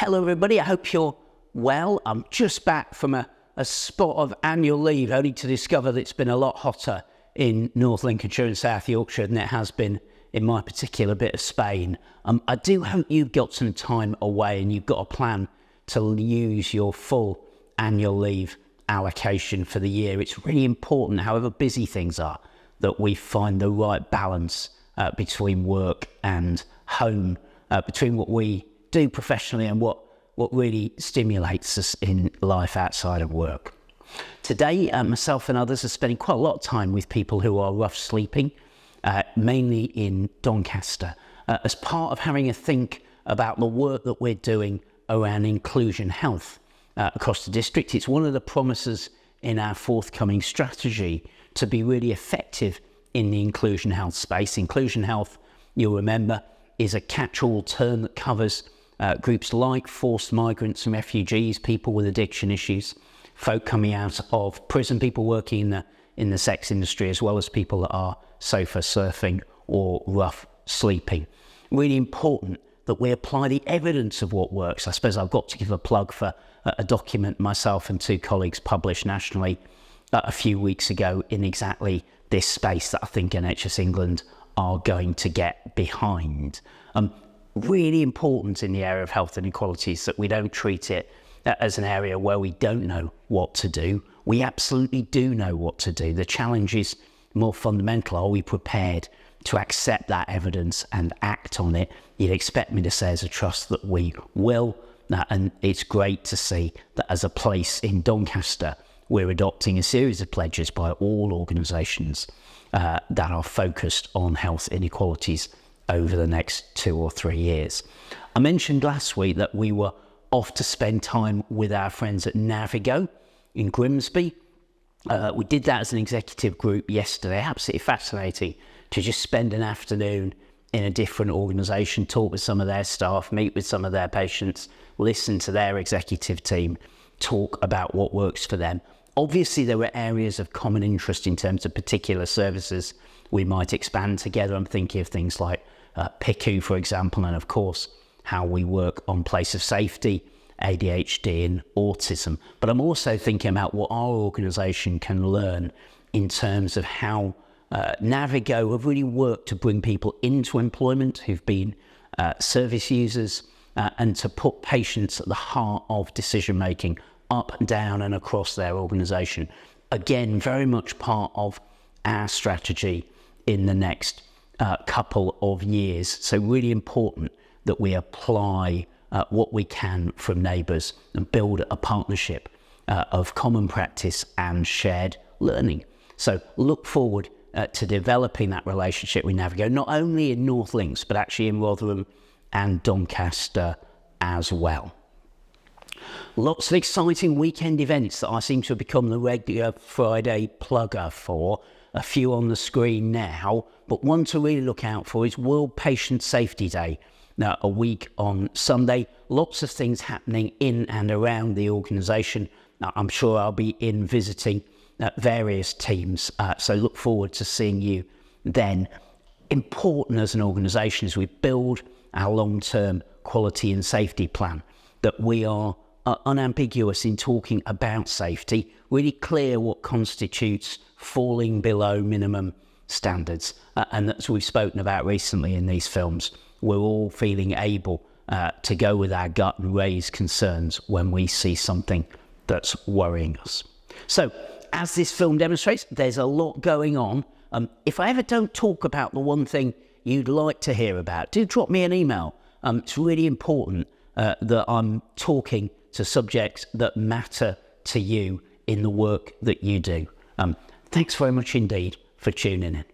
Hello everybody, I hope you're well. I'm just back from a spot of annual leave, only to discover that it's been a lot hotter in North Lincolnshire and South Yorkshire than it has been in my particular bit of Spain. I do hope you've got some time away and you've got a plan to use your full annual leave allocation for the year. It's really important, however busy things are, that we find the right balance between work and home, between what we do professionally and what really stimulates us in life outside of work. Today, myself and others are spending quite a lot of time with people who are rough sleeping, mainly in Doncaster, as part of having a think about the work that we're doing around inclusion health across the district. It's one of the promises in our forthcoming strategy to be really effective in the inclusion health space. Inclusion health, you'll remember, is a catch-all term that covers groups like forced migrants and refugees, people with addiction issues, folk coming out of prison, people working in the sex industry, as well as people that are sofa surfing or rough sleeping. Really important that we apply the evidence of what works. I suppose I've got to give a plug for a document myself and two colleagues published nationally a few weeks ago in exactly this space that I think NHS England are going to get behind. Really important in the area of health inequalities that we don't treat it as an area where we don't know what to do. We absolutely do know what to do. The challenge is more fundamental. Are we prepared to accept that evidence and act on it? You'd expect me to say as a trust that we will, and it's great to see that as a place in Doncaster, we're adopting a series of pledges by all organisations that are focused on health inequalities over the next 2 or 3 years. I mentioned last week that we were off to spend time with our friends at Navigo in Grimsby. We did that as an executive group yesterday. Absolutely fascinating to just spend an afternoon in a different organisation, talk with some of their staff, meet with some of their patients, listen to their executive team, talk about what works for them. Obviously, there were areas of common interest in terms of particular services we might expand together. I'm thinking of things like PICU, for example, and of course, how we work on place of safety, ADHD and autism. But I'm also thinking about what our organisation can learn in terms of how Navigo have really worked to bring people into employment who've been service users and to put patients at the heart of decision-making up, down and across their organisation. Again, very much part of our strategy in the next couple of years. So really important that we apply what we can from neighbours and build a partnership of common practice and shared learning. So look forward to developing that relationship with Navigo, not only in North Links, but actually in Rotherham and Doncaster as well. Lots of exciting weekend events that I seem to have become the regular Friday plugger for. A few on the screen now, but one to really look out for is World Patient Safety Day. Now, a week on Sunday, lots of things happening in and around the organisation. Now, I'm sure I'll be in visiting various teams, so look forward to seeing you then. Important as an organisation as we build our long-term quality and safety plan, that we are unambiguous in talking about safety, really clear what constitutes falling below minimum standards. And as we've spoken about recently in these films, we're all feeling able to go with our gut and raise concerns when we see something that's worrying us. So, as this film demonstrates, there's a lot going on. If I ever don't talk about the one thing you'd like to hear about, do drop me an email. It's really important that I'm talking to subjects that matter to you in the work that you do. Thanks very much indeed for tuning in.